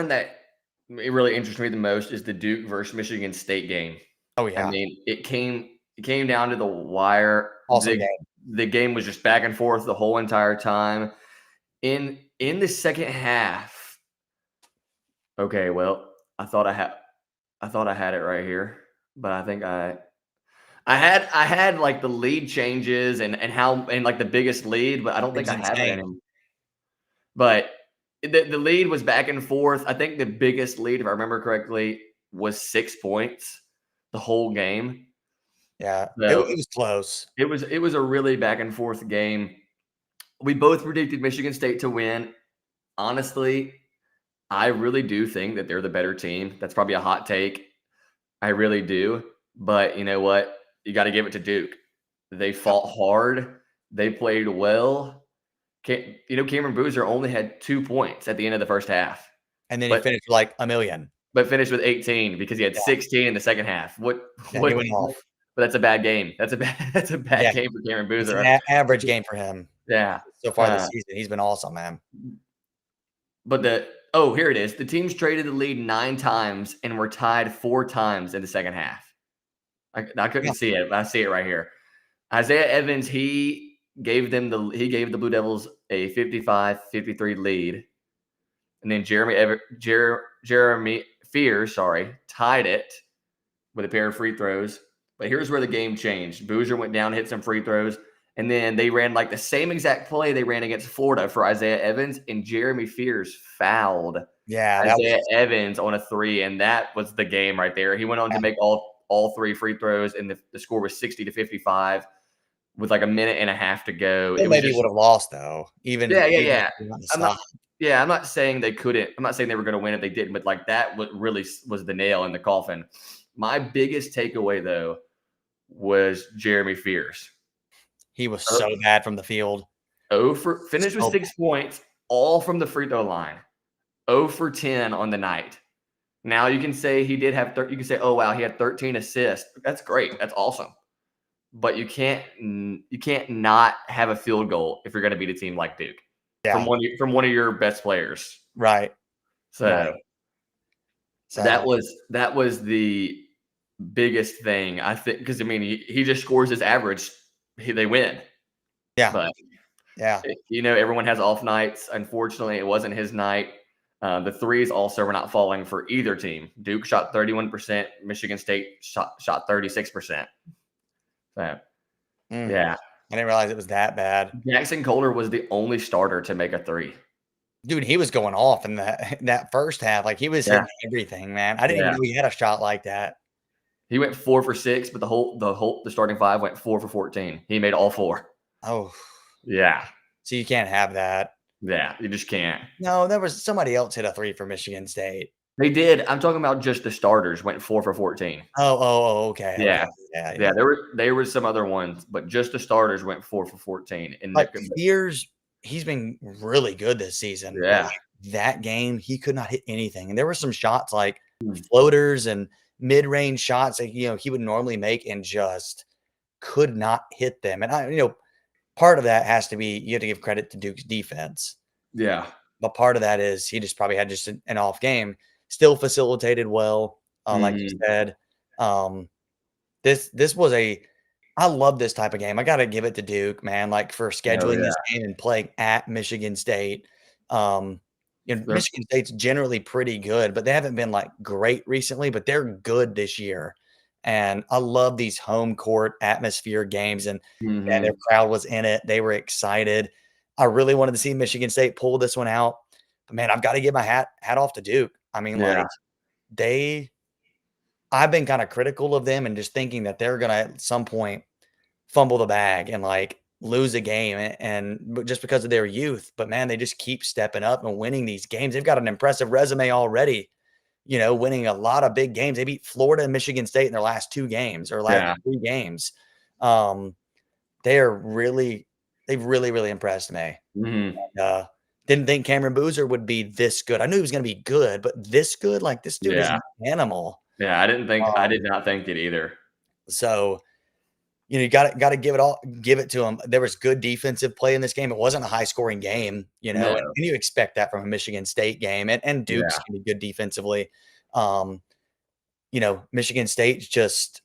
that it really interests me the most is the Duke versus Michigan State game. Oh, I yeah. mean, it came down to the wire. Awesome The game. the game was just back and forth the whole entire time. In the second half, okay, well, I thought I had it right here, but I think I had like the lead changes and like the biggest lead, but I don't It think was I have it insane. anymore. But the lead was back and forth. I think the biggest lead, if I remember correctly, was 6 points the whole game. Yeah. It So was close. it was a really back and forth game. We both predicted Michigan State to win. Honestly, I really do think that they're the better team. That's probably a hot take. I really do. But you know what? You got to give it to Duke. They Yep. fought hard. They played well. Cameron Boozer only had 2 points at the end of the first half, And then he but finished with like a million. but finished with 18 because he had Yeah. 16 in the second half. What Yeah. He what? went off. But that's a bad game. That's a bad Yeah. game for Cameron It's Boozer. an average game for him Yeah. so far this Uh, season. He's been awesome, man. but here it is. The teams traded the lead 9 times and were tied 4 times in the second half. I couldn't Yeah. see it, but I see it right here. Isaiah Evans, he gave the Blue Devils a 55-53 lead. And then Jeremy Fears, tied it with a pair of free throws. But here's where the game changed. Boozer went down, hit some free throws, and then they ran like the same exact play they ran against Florida for Isaiah Evans, and Jeremy Fears fouled Yeah. That Isaiah was Evans on a 3, and that was the game right there. He went on to make all 3 free throws, and the score was 60-55 with like a minute and a half to go. still It was maybe just would have lost though. Even yeah, yeah, even if yeah. he wouldn't I'm not stop. yeah, I'm not saying they couldn't. I'm not saying they were going to win if they didn't, but like that what really was the nail in the coffin. My biggest takeaway though was Jeremy Fears. He was Oh, so bad from the field. finished with So 6 points, all from the free throw line. 0 for 10 on the night. Now you can say he did have you can say, "Oh wow, he had 13 assists." That's great. That's awesome. But you can't not have a field goal if you're going to beat a team like Duke from yeah. one of your best players. Right. So Right. that So was the biggest thing I think because I mean he just scores his average, they win. yeah. But Yeah. everyone has off nights. Unfortunately, it wasn't his night. The threes also were not falling for either team. Duke shot 31%. Michigan State shot 36%. So Mm. yeah, I didn't realize it was that bad. Jackson Kohler was the only starter to make a 3. Dude, he was going off in that first half. Like, he was Yeah, hitting everything, man. I didn't even yeah. know he had a shot like that. He went 4 for 6, but the starting 5 went 4 for 14. He made all 4. Oh, Yeah. so you can't have that. Yeah, you just can't. No, there was somebody else hit a 3 for Michigan State. They did. I'm talking about just the starters went 4 for 14. Okay, okay. Yeah. Yeah, Yeah, yeah. there were some other ones, but just the starters went 4 for 14. And Like, Fears, he's been really good this season, but, yeah. like, that game, he could not hit anything, and there were some shots, like, Mm. floaters and mid-range shots that, he would normally make and just could not hit them, and part of that has to be you have to give credit to Duke's defense, Yeah. but part of that is he just probably had just an off game. Still facilitated well, like you Mhm. said. Um, this was I love this type of game. I gotta give it to Duke, man, like, for Oh, scheduling yeah. this game and playing at Michigan State. Um, They're Michigan State's generally pretty good, but they haven't been, like, great recently, but they're good this year, and I love these home court atmosphere games, and, man, their mhm. crowd was in it. They were excited. I really wanted to see Michigan State pull this one out, but, man, I've gotta give my hat off to Duke. I mean, Yeah. like, they I've been kinda critical of them and just thinking that they're gonna, at some point, fumble the bag and, like, lose a game but just because of their youth, but, man, they just keep stepping up and winning these games. They've got an impressive resume already, winning a lot of big games. They beat Florida and Michigan State in their last 2 games or last Yeah. 3 games. Um, they've really, really impressed me. Mhm. Didn't think Cameron Boozer would be this good. I knew he was gonna be good, but this good? Like, this dude is Yeah. an animal. Yeah, I Um, did not think it either. so you got to give it to them. There was good defensive play in this game. It wasn't a high scoring game, No. and you expect that from a Michigan State game, and Duke's Yeah. can be good defensively. Um, Michigan State just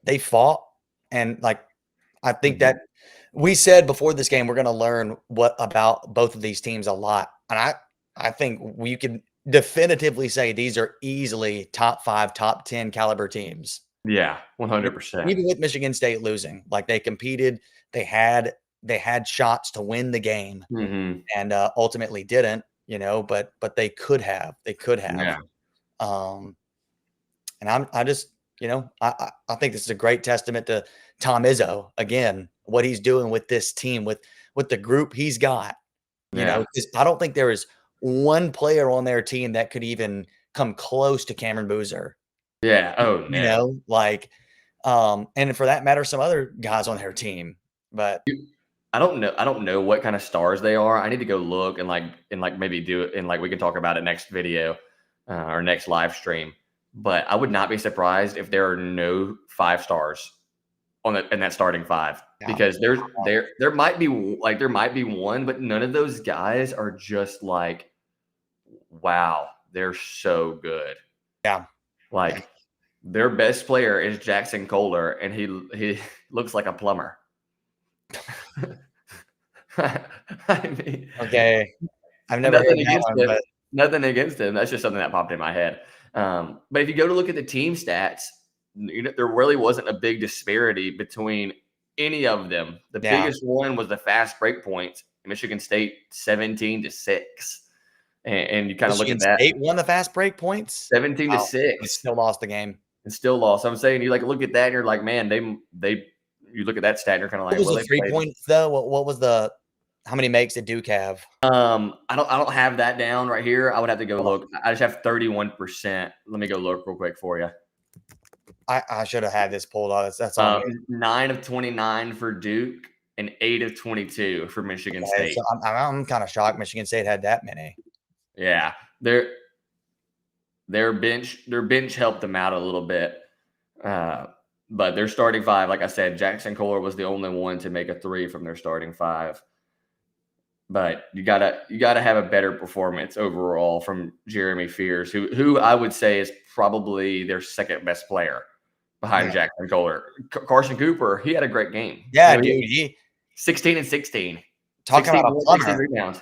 they fought, and like I think Mhm. that we said before this game we're going to learn what about both of these teams a lot, and I think we can definitively say these are easily top 5, top 10 caliber teams. Yeah, E 100%. even with Michigan State losing, like, they competed, they had they had shots to win the game Mhm. and, ultimately didn't, but they could have. Yeah. Um, and I just, I think this is a great testament to Tom Izzo, again, what he's doing with this team, with the group he's got, Yeah. 'cause I don't think there is one player on their team that could even come close to Cameron Boozer, Yeah. Oh, no. like, and for that matter, some other guys on their team, but I don't know what kind of stars they are. I need to go look and maybe do it and we can talk about it next video or next live stream. But I would not be surprised if there are no 5 stars in that starting five yeah, because there might be one, but none of those guys are just like wow, they're so good. yeah. Like their best player is Jackson Kohler, and he looks like a plumber. I mean, Okay. I've never heard nothing that against one, him. but Nothing against him. That's just something that popped in my head. But if you go to look at the team stats, there really wasn't a big disparity between any of them. The yeah. biggest one was the fast break points. Michigan State 17-6, and you kind of look Michigan at that State won the fast break points? 17 to Wow, and 6 still lost the game. and still lost. I'm saying you look at that and you're like, man, they you look at that stat and you're kind of What like, was well, the they 3 played. points though? What was the how many makes did Duke have? I don't have that down right here. I would have to go Hold on. look. I just have 31%. Let me go look real quick for you. I should have had this pulled up. That's on me. 9 of 29 for Duke and 8 of 22 for Michigan Okay, so State. I'm kinda shocked Michigan State had that many. Yeah, their bench helped them out a little bit, uh, but their starting five, like I said, Jackson Kohler was the only one to make a three from their starting five. But you gotta have a better performance overall from Jeremy Fears, who I would say is probably their second best player Yeah. behind Jackson Kohler. Carson Cooper, he had a great game. Yeah, He had dude, he 16 and 16, talk about 16 a points, 16 plumber. rebounds.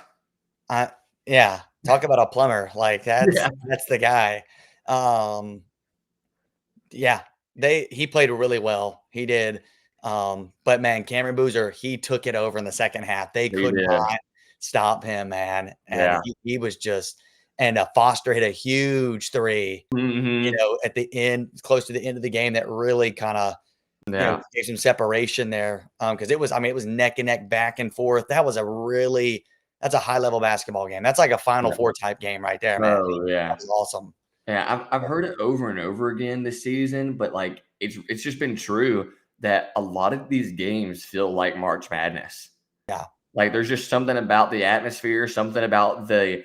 I Yeah, talk about a plumber, like, Yeah, that's the guy. Um, yeah, he played really well, he did, but man, Cameron Boozer, he took it over in the second half. They he could did. not stop him, man, and Yeah. he was just and, Foster hit a huge 3, Mhm. at the end close to the end of the game that really kinda, Yeah. gave some separation there, because it was I mean, it was neck and neck, back and forth. That's a high level basketball game. That's like a Final Yeah. Four type game right there, man. Oh, That yeah. was awesome. Yeah, I've heard it over and over again this season, but, it's just been true that a lot of these games feel like March Madness. Yeah. Like, there's just something about the atmosphere, something about the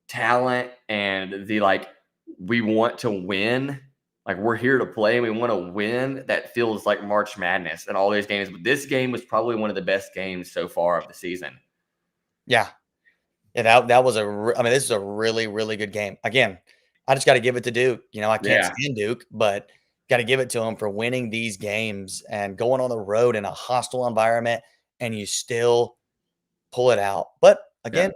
talent and we want to win. Like, we're here to play and we wanna win. That feels like March Madness in all these games, but this game was probably one of the best games so far of the season. Yeah. Yeah, that was I mean, this is a really, really good game. Again, I just gotta give it to Duke. I can't Yeah, stand Duke, but gotta give it to them for winning these games and going on the road in a hostile environment, and you still pull it out. But yeah. again,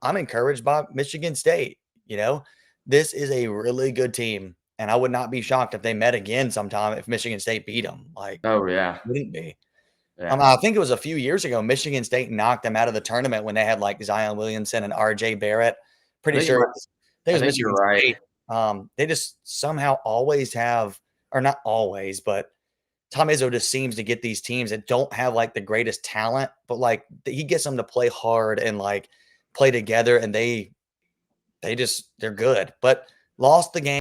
I'm encouraged by Michigan State. You know, this is a really good team, and I would not be shocked if they met again sometime if Michigan State beat them. Like, Oh, yeah. wouldn't be. Yeah. I think it was a few years ago. Michigan State knocked them out of the tournament when they had like Zion Williamson and R.J. Barrett. I Pretty think you sure might I think it I was think you're Michigan right. State. They just somehow always have, or not always, but Tom Izzo just seems to get these teams that don't have like the greatest talent, but like he gets them to play hard and like play together, and they're good, but lost the game.